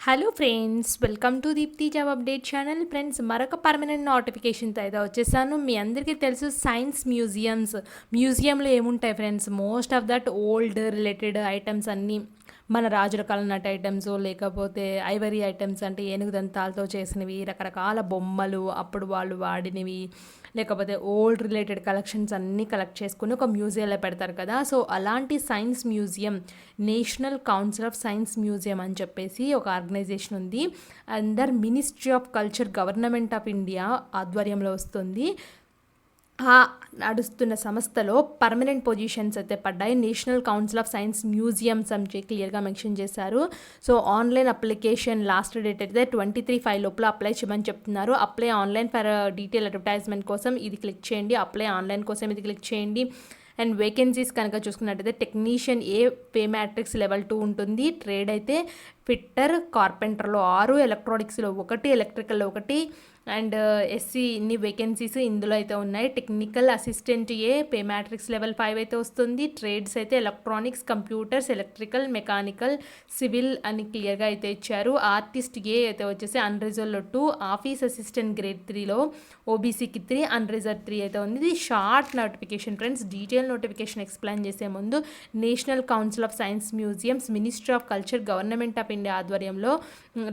Hello friends, welcome to Deepti job update channel. Friends, మరొక permanent నోటిఫికేషన్తో అయితే వచ్చేసాను. మీ అందరికీ తెలుసు సైన్స్ మ్యూజియంలో ఏముంటాయి friends, most of that old related items అన్నీ మన రాజుల కాలం నాటి ఐటమ్స్, లేకపోతే ఐవరీ ఐటమ్స్ అంటే ఏనుగు దంతాలతో చేసినవి, రకరకాల బొమ్మలు అప్పుడు వాళ్ళు వాడినవి, లేకపోతే ఓల్డ్ రిలేటెడ్ కలెక్షన్స్ అన్నీ కలెక్ట్ చేసుకుని ఒక మ్యూజియంలో పెడతారు కదా. సో అలాంటి science museum, national council of science museum అని చెప్పేసి ఒక ఆర్గనైజేషన్ ఉంది. Under ministry of culture, government of India ఆధ్వర్యంలో వస్తుంది. ఆ నడుస్తున్న సంస్థలో పర్మనెంట్ పొజిషన్స్ అయితే పడ్డాయి. National council of science museums అని క్లియర్గా మెన్షన్ చేశారు. So online application last date అయితే 23/5 లోపల అప్లై చేయమని చెప్తున్నారు. Apply online for detail advertisement కోసం ఇది క్లిక్ చేయండి, అప్లై ఆన్లైన్ కోసం ఇది క్లిక్ చేయండి. అండ్ వేకెన్సీస్ కనుక చూసుకున్నట్టయితే technician A pay matrix level 2 ఉంటుంది. ట్రేడ్ అయితే ఫిట్టర్, కార్పెంటర్లో 6, ఎలక్ట్రానిక్స్లో 1, ఎలక్ట్రికల్లో 1 అండ్ ఎస్సీ ఇన్ని వేకెన్సీస్ ఇందులో అయితే ఉన్నాయి. టెక్నికల్ అసిస్టెంట్ ఏ పే మ్యాట్రిక్స్ లెవెల్ 5 అయితే వస్తుంది. ట్రేడ్స్ అయితే electronics, computers, electrical, mechanical, civil అని క్లియర్గా అయితే ఇచ్చారు. ఆర్టిస్ట్ ఏ అయితే వచ్చేసి అన్రిజర్వ్లో 2, ఆఫీస్ అసిస్టెంట్ గ్రేడ్ 3లో ఓబీసీకి 3, అన్రిజర్వ్ 3 అయితే ఉంది. ఇది short notification friends. Detail notification explain చేసే ముందు national council of science museums, ministry of culture, government of India ఆధ్వర్యంలో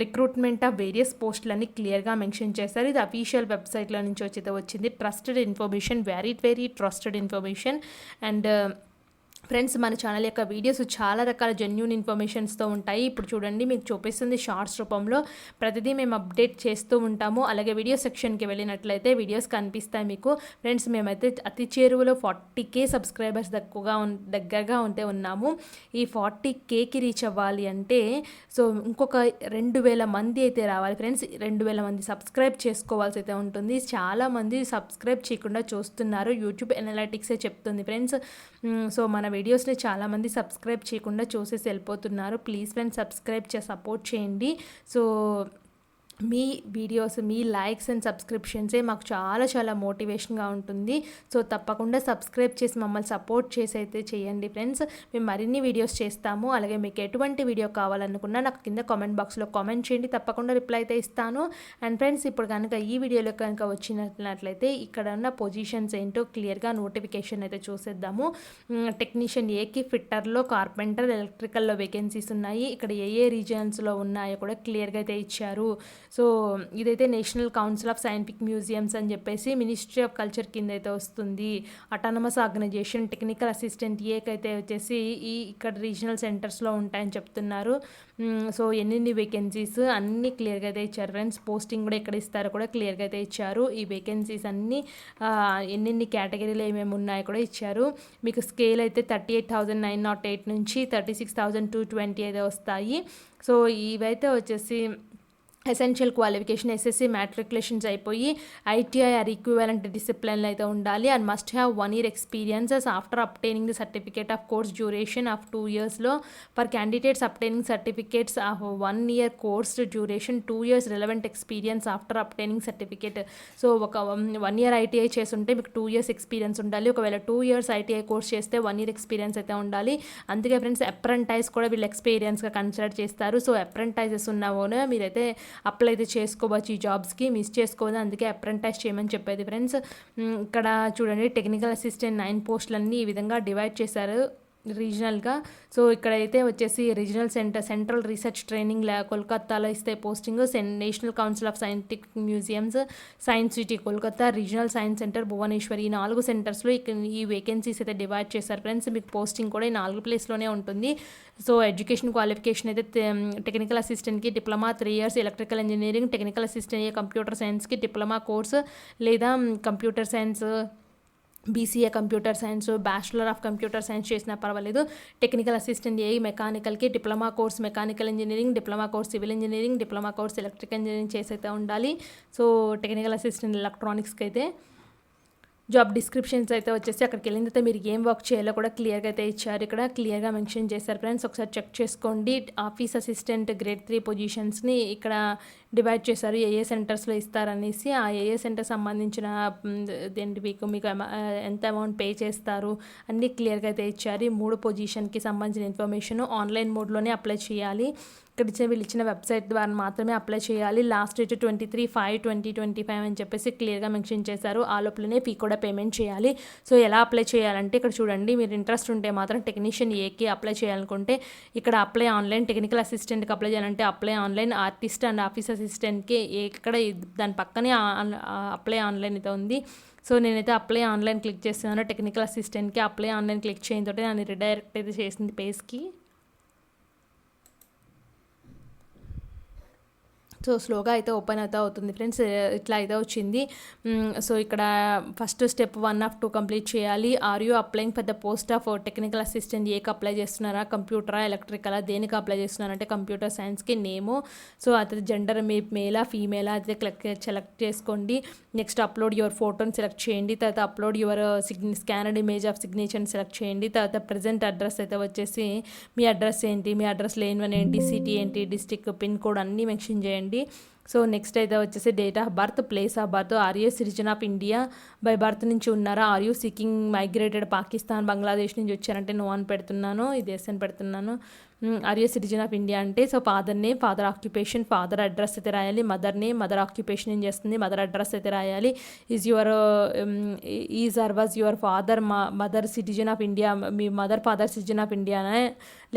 రిక్రూట్మెంట్ ఆఫ్ వేరియస్ పోస్టులని క్లియర్గా మెన్షన్ చేశారు. ఇది అఫీషియల్ వెబ్సైట్లో నుంచి అయితే వచ్చింది. Trusted information, very trusted information. And friends, మన ఛానల్ యొక్క వీడియోస్ చాలా రకాల జెన్యూన్ ఇన్ఫర్మేషన్స్తో ఉంటాయి. ఇప్పుడు చూడండి, మీకు చూపిస్తుంది షార్ట్స్ రూపంలో. ప్రతిదీ మేము అప్డేట్ చేస్తూ ఉంటాము. అలాగే వీడియో సెక్షన్కి వెళ్ళినట్లయితే వీడియోస్ కనిపిస్తాయి మీకు. ఫ్రెండ్స్, మేమైతే అతి చేరువలో 40K సబ్స్క్రైబర్స్ దగ్గరగా ఉంటే ఉన్నాము. ఈ 40Kకి రీచ్ అవ్వాలి అంటే సో ఇంకొక 2000 మంది అయితే రావాలి ఫ్రెండ్స్. 2000 మంది సబ్స్క్రైబ్ చేసుకోవాల్సి అయితే ఉంటుంది. చాలామంది సబ్స్క్రైబ్ చేయకుండా చూస్తున్నారు. యూట్యూబ్ అనలిటిక్సే చెప్తుంది ఫ్రెండ్స్. సో మన వీడియోస్ని చాలామంది సబ్స్క్రైబ్ చేయకుండా చూసేసి వెళ్ళిపోతున్నారు. ప్లీజ్ ఫ్రెండ్స్, సబ్స్క్రైబ్ సపోర్ట్ చేయండి. సో మీ వీడియోస్, మీ లైక్స్ అండ్ సబ్స్క్రిప్షన్సే మాకు చాలా మోటివేషన్గా ఉంటుంది. సో తప్పకుండా సబ్స్క్రైబ్ చేసి మమ్మల్ని సపోర్ట్ చేసి అయితే చేయండి ఫ్రెండ్స్. మేము మరిన్ని వీడియోస్ చేస్తాము. అలాగే మీకు ఎటువంటి వీడియో కావాలనుకున్నా నాకు కింద కామెంట్ బాక్స్లో కామెంట్ చేయండి, తప్పకుండా రిప్లై అయితే ఇస్తాను. అండ్ ఫ్రెండ్స్, ఇప్పుడు కనుక ఈ వీడియోలో కనుక వచ్చినట్లయితే ఇక్కడ ఉన్న పొజిషన్స్ ఏంటో క్లియర్గా నోటిఫికేషన్ అయితే చూసేద్దాము. టెక్నీషియన్ ఏకి ఫిట్టర్లో, కార్పెంటర్, ఎలక్ట్రికల్లో వేకెన్సీస్ ఉన్నాయి. ఇక్కడ ఏ రీజన్స్లో ఉన్నాయో కూడా క్లియర్గా అయితే ఇచ్చారు. సో ఇదైతే national council of scientific museums అని చెప్పేసి మినిస్ట్రీ ఆఫ్ కల్చర్ కింద అయితే వస్తుంది. Autonomous organisation. టెక్నికల్ అసిస్టెంట్ ఏకైతే వచ్చేసి ఇక్కడ రీజనల్ సెంటర్స్లో ఉంటాయని చెప్తున్నారు. సో ఎన్ని వేకెన్సీస్ అన్నీ క్లియర్గా అయితే ఇచ్చారు ఫ్రెండ్స్. పోస్టింగ్ కూడా ఎక్కడ ఇస్తారో కూడా క్లియర్గా అయితే ఇచ్చారు. ఈ వేకెన్సీస్ అన్నీ ఎన్ని కేటగిరీలు ఏమేమి ఉన్నాయో కూడా ఇచ్చారు. మీకు స్కేల్ అయితే 38,908 నుంచి 36,220 అయితే వస్తాయి. సో ఇవైతే వచ్చేసి ఎసెన్షియల్ క్వాలిఫికేషన్ ఎస్ఎస్సి మ్యాట్రికులేషన్స్ అయిపోయి ఐటీఐ ఆర్ ఈక్వివలెంట్ డిసిప్లిన్లో అయితే ఉండాలి. And must have 1 year experiences after obtaining the certificate of course duration of 2 yearsలో for candidates obtaining certificates of 1 year course duration 2 years relevant experience after obtaining certificate. So ఒక 1 year ITI చేస్తుంటే మీకు 2 years experience ఉండాలి. ఒకవేళ 2 years ITI course చేస్తే 1 year experience అయితే ఉండాలి. అందుకే ఫ్రెండ్స్, అప్రెంటైజ్ కూడా వీళ్ళు ఎక్స్పీరియన్స్గా కన్సిడర్ చేస్తారు. సో అప్రెంటైజెస్ ఉన్నావోనే మీరైతే అప్లై అయితే చేసుకోవచ్చు. ఈ జాబ్స్కి మిస్ చేసుకోవద్దు, అందుకే అప్రెంటైజ్ చేయమని చెప్పేది ఫ్రెండ్స్. ఇక్కడ చూడండి, టెక్నికల్ అసిస్టెంట్ 9 పోస్టులన్నీ ఈ విధంగా డివైడ్ చేశారు రీజనల్గా. సో ఇక్కడైతే వచ్చేసి రీజనల్ సెంట్రల్ రీసెర్చ్ ట్రైనింగ్ కోల్కతాలో ఇస్తే posting. National council of scientific museums, science city Kolkata, regional science centre Bhubaneswar, ఈ 4 సెంటర్స్లో ఈ వేకెన్సీస్ అయితే డివైడ్ చేశారు ఫ్రెండ్స్. మీకు పోస్టింగ్ కూడా ఈ 4 ప్లేస్లోనే ఉంటుంది. సో ఎడ్యుకేషన్ క్వాలిఫికేషన్ అయితే టెక్నికల్ అసిస్టెంట్కి diploma 3 years, electrical engineering, technical assistant computer సైన్స్కి డిప్లొమా కోర్స్ లేదా computer science, BCA computer science, bachelor of computer science చేసినా పర్వాలేదు. టెక్నికల్ అసిస్టెంట్ ఏ మెకానికల్కి diploma course mechanical engineering, diploma course civil engineering, diploma course electrical engineering చేసి అయితే ఉండాలి. So technical assistant ఎలక్ట్రానిక్స్కి అయితే job descriptions అయితే వచ్చేసి అక్కడికి వెళ్ళిన తర్వాత మీరు ఏం వర్క్ చేయాలో కూడా క్లియర్గా అయితే ఇచ్చారు. ఇక్కడ క్లియర్గా మెన్షన్ చేశారు ఫ్రెండ్స్, ఒకసారి చెక్ చేసుకోండి. ఆఫీస్ అసిస్టెంట్ గ్రేడ్ 3 పొజిషన్స్ని ఇక్కడ డివైడ్ చేశారు, ఏ సెంటర్స్లో ఇస్తారనేసి. ఆ సెంటర్ సంబంధించిన దేంటి మీకు ఎంత అమౌంట్ పే చేస్తారు అన్నీ క్లియర్గా అయితే ఇచ్చారు. ఈ 3 పొజిషన్కి సంబంధించిన ఇన్ఫర్మేషన్ ఆన్లైన్ మోడ్లోనే అప్లై చేయాలి. వీళ్ళు ఇచ్చిన వెబ్సైట్ ద్వారా మాత్రమే అప్లై చేయాలి. లాస్ట్ డేట్ 23/5/2025 అని చెప్పేసి క్లియర్గా మెన్షన్ చేశారు. ఆ లోపలనే ఫీ కూడా పేమెంట్ చేయాలి. సో ఎలా అప్లై చేయాలంటే ఇక్కడ చూడండి, మీరు ఇంట్రెస్ట్ ఉంటే మాత్రం టెక్నీషియన్ ఏకి అప్లై చేయాలనుకుంటే ఇక్కడ అప్లై ఆన్లైన్, టెక్నికల్ అసిస్టెంట్కి అప్లై చేయాలంటే apply online, artist and office అసిస్టెంట్కి ఇక్కడ దాని పక్కనే అప్లై ఆన్లైన్ అయితే ఉంది. సో నేనైతే అప్లై ఆన్లైన్ క్లిక్ చేస్తున్నాను. టెక్నికల్ అసిస్టెంట్కి అప్లై ఆన్లైన్ క్లిక్ చేయడంతో నన్ను రిడైరెక్ట్ అయితే చేసింది పేజ్కి. సో స్లోగా అయితే ఓపెన్ అయితే అవుతుంది ఫ్రెండ్స్. ఇట్లా అయితే వచ్చింది. సో ఇక్కడ ఫస్ట్ స్టెప్ 1 of 2 కంప్లీట్ చేయాలి. Are you applying for the post of technical assistant ఏకి అప్లై చేస్తున్నారా, కంప్యూటరా, ఎలక్ట్రికలా, దేనికి అప్లై చేస్తున్నారంటే కంప్యూటర్ సైన్స్కి నేము. సో అది జెండర్ మేలా ఫీమేలా అయితే సెలెక్ట్ చేసుకోండి. నెక్స్ట్ అప్లోడ్ యువర్ ఫోటోని సెలెక్ట్ చేయండి. తర్వాత upload your scanned image of సిగ్నేచర్ని సెలెక్ట్ చేయండి. తర్వాత ప్రజెంట్ అడ్రస్ అయితే వచ్చేసి మీ అడ్రస్ ఏంటి, మీ అడ్రస్ లేనివన్ ఏంటి, సిటీ ఏంటి, డిస్టిక్, పిన్ కోడ్ అన్నీ మెన్షన్ చేయండి. సో నెక్స్ట్ అయితే వచ్చేసి date of birth, place of birth, are you citizen of India, by birth నుంచి ఉన్నారా, are you seeking migrated Pakistan, Bangladesh నుంచి వచ్చారంటే నో అని పెడుతున్నాను, ఇది ఎస్ అని పెడుతున్నాను. Are you citizen of India అంటే so father name, father occupation, father address అయితే రాయాలి. మదర్ నేమ్, మదర్ ఆక్యుపేషన్ ఏం చేస్తుంది, మదర్ అడ్రస్ అయితే రాయాలి. Is or was your father mother citizen of India, మీ మదర్ ఫాదర్ సిటిజన్ ఆఫ్ ఇండియానే,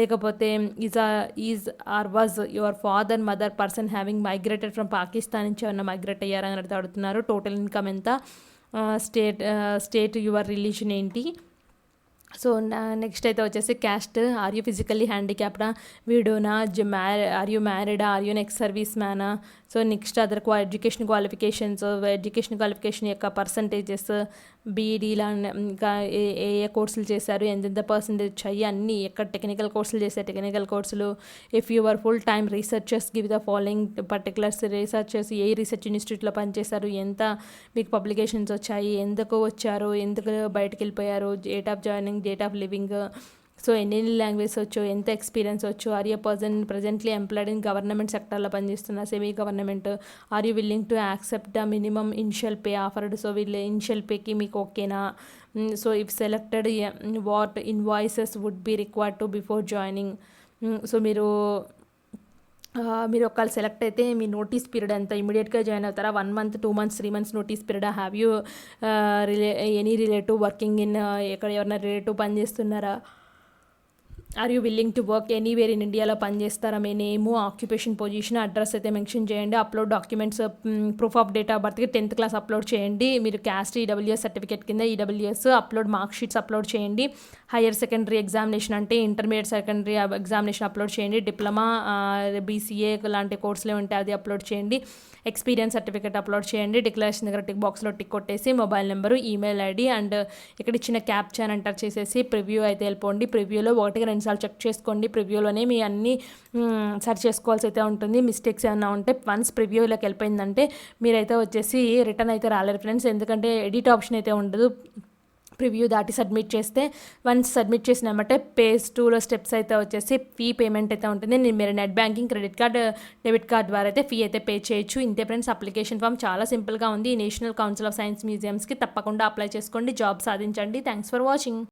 లేకపోతే is or was your father mother person having migrated from Pakistan నుంచి ఏమన్నా మైగ్రేట్ అయ్యారని అడిగితే అడుగుతున్నారు. టోటల్ ఇన్కమ్ ఎంత, స్టేట్ యువర్ రిలీజన్ ఏంటి. సో నెక్స్ట్ అయితే వచ్చేసి క్యాస్ట్, ఆర్ యూ ఫిజికల్లీ హ్యాండిక్యాప్డా, విడోనా, ఆర్ యూ మ్యారీడా, ఆర్ యూ నెక్స్ట్ సర్వీస్ మ్యానా. So next other education qualifications, education qualification యొక్క పర్సంటేజెస్, బీఈడీలా ఇంకా ఏ కోర్సులు చేశారు, ఎంత పర్సంటేజ్ వచ్చాయి అన్నీ, ఎక్కడ టెక్నికల్ కోర్సులు చేశారు టెక్నికల్ కోర్సులు. If your full time researchers give the following particulars, researchers A research ఇన్స్టిట్యూట్లో పనిచేశారు, ఎంత మీకు పబ్లికేషన్స్ వచ్చాయి, ఎందుకు వచ్చారు, ఎందుకు బయటకు వెళ్ళిపోయారు, date of joining, date of living, so ఎన్ని లాంగ్వేజ్ వచ్చు, ఎంత ఎక్స్పీరియన్స్ వచ్చు, are you person presently employed in government సెక్టర్లో పనిచేస్తున్నా, semi government, are you willing to accept the minimum initial pay offered. So వీళ్ళు ఇనిషియల్ పేకి మీకు ఓకేనా. So if selected what invoices would be required to before joining. So మీరు ఒకవేళ select అయితే మీ notice period ఎంత, ఇమీడియట్గా జాయిన్ అవుతారా, 1 month 2 months 3 months notice period, have you any relative working in, ఎక్కడ ఎవరైనా రిలేటివ్ పనిచేస్తున్నారా, are you willing to work anywhere in ఇండియాలో పనిచేస్తారా, మీ నేము, ఆక్యుపేషన్, పొజిషన్, అడ్రస్ అయితే మెన్షన్ చేయండి. Upload documents, proof of date of బర్త్కి 10th class అప్లోడ్ చేయండి. మీరు క్యాస్ట్ ఈడబ్ల్యూఎస్ సర్టిఫికేట్ కింద EWS upload, mark sheets upload చేయండి. హైయర్ సెకండరీ ఎగ్జామినేషన్ అంటే ఇంటర్మీడియట్ సెకండరీ ఎగ్జామినేషన్ అప్లోడ్ చేయండి. డిప్లొమా, బీసీఏ లాంటి కోర్సులు ఉంటే అది అప్లోడ్ చేయండి. ఎక్స్పీరియన్స్ సర్టిఫికేట్ అప్లోడ్ చేయండి. డిక్లరేషన్ దగ్గర టిక్ బాక్స్లో టిక్ కొట్టేసి mobile number, email ID and ఇక్కడ ఇచ్చిన క్యాప్చాన్ ఎంటర్ చేసేసి ప్రివ్యూ అయితే వెళ్ళిపోండి. ప్రివ్యూలో 1-2 సార్లు చెక్ చేసుకోండి. ప్రివ్యూలోనే మీ అన్ని సెర్చ్ చేసుకోవాల్సి అయితే ఉంటుంది. మిస్టేక్స్ ఏమైనా ఉంటే వన్స్ ప్రివ్యూలోకి వెళ్ళిపోయిందంటే మీరైతే వచ్చేసి రిటర్న్ అయితే రాలేరు ఫ్రెండ్స్, ఎందుకంటే ఎడిట్ ఆప్షన్ అయితే ఉండదు. ప్రివ్యూ దాటి సబ్మిట్ చేస్తే వన్స్ సబ్మిట్ చేసినామంటే పేజ్ 2లో స్టెప్స్ అయితే వచ్చేసి ఫీ పేమెంట్ అయితే ఉంటుంది. మీరు net banking, credit card, debit card ద్వారా అయితే ఫీ అయితే పే చేయొచ్చు. ఇంతే ఫ్రెండ్స్, అప్లికేషన్ ఫామ్ చాలా సింపుల్గా ఉంది. నేషనల్ కౌన్సిల్ ఆఫ్ సైన్స్ మ్యూజియంస్కి తప్పకుండా అప్లై చేసుకోండి, జాబ్ సాధించండి. Thanks for watching.